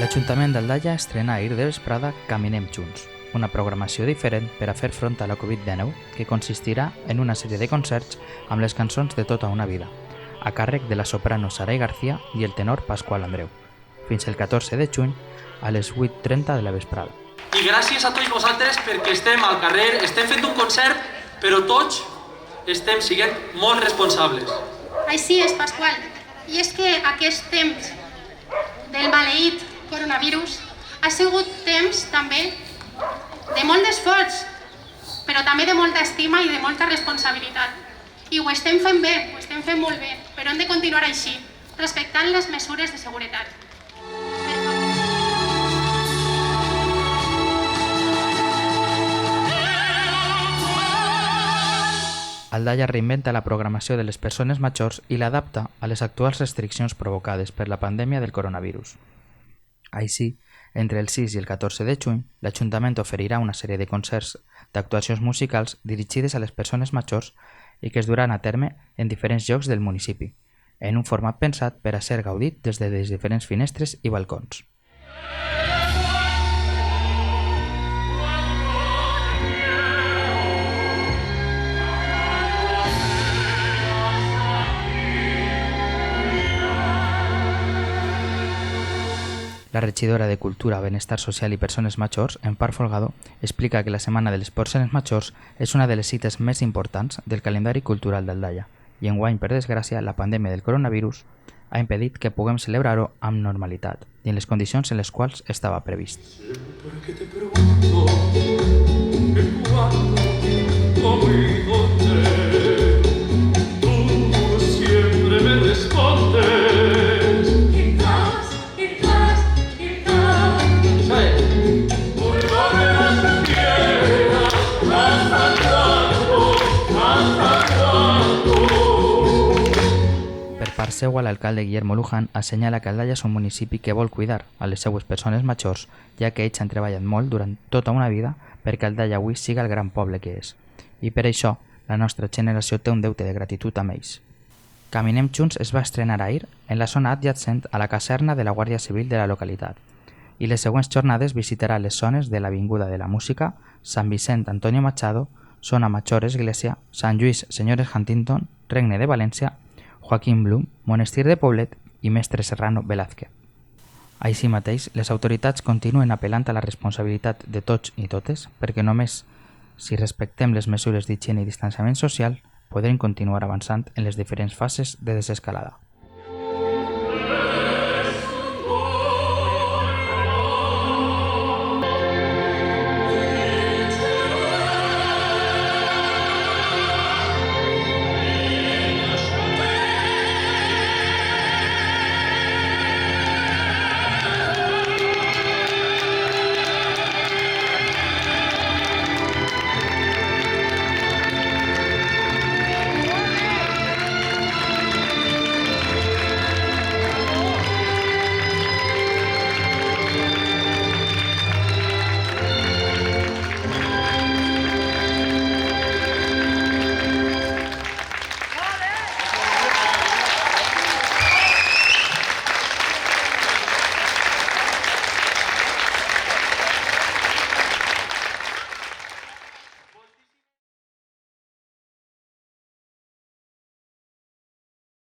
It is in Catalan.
L'Ajuntament d'Aldaia estrena ahir de vesprada Caminem Junts, una programació diferent per a fer front a la Covid-19 que consistirà en una sèrie de concerts amb les cançons de tota una vida, a càrrec de la soprano Saray García i el tenor Pasqual Andreu, fins el 14 de juny a les 8:30 de la vesprada. I gràcies a tots vosaltres perquè estem al carrer, estem fent un concert, però tots estem sent molt responsables. Així és, Pasqual. I és que aquest temps del maleït coronavirus ha sigut temps també de molt d'esforç, però també de molta estima i de molta responsabilitat. I ho estem fent bé, ho estem fent molt bé, però hem de continuar així, respectant les mesures de seguretat. Aldaia reinventa la programació de les persones majors i l'adapta a les actuals restriccions provocades per la pandèmia del coronavirus. Així, entre el 6 i el 14 de juny, l'Ajuntament oferirà una sèrie de concerts d'actuacions musicals dirigides a les persones majors i que es duran a terme en diferents llocs del municipi, en un format pensat per a ser gaudit des de les diferents finestres i balcons. La regidora de Cultura, Benestar Social i Persones Majors, Empar Folgado, explica que la Setmana de les Persones Majors és una de les cites més importants del calendari cultural d'Aldaia i enguany, per desgràcia, la pandèmia del coronavirus ha impedit que puguem celebrar-ho amb normalitat i en les condicions en les quals estava previst. Per part seua, l'alcalde Guillermo Luján assenyala que Aldaia és un municipi que vol cuidar a les seues persones majors, ja que ells han treballat molt durant tota una vida perquè Aldaia avui siga el gran poble que és. I per això, la nostra generació té un deute de gratitud amb ells. Caminem Junts es va estrenar ahir en la zona adjacent a la caserna de la Guàrdia Civil de la localitat i les següents jornades visitarà les zones de l'Avinguda de la Música, Sant Vicent Antonio Machado, Zona Major Església, Sant Lluís Senyores Huntington, Regne de València, Joaquim Blum, Monestir de Poblet i Mestre Serrano Velázquez. Així mateix, les autoritats continuen apel·lant a la responsabilitat de tots i totes perquè només si respectem les mesures d'higiene i distanciament social podrem continuar avançant en les diferents fases de desescalada.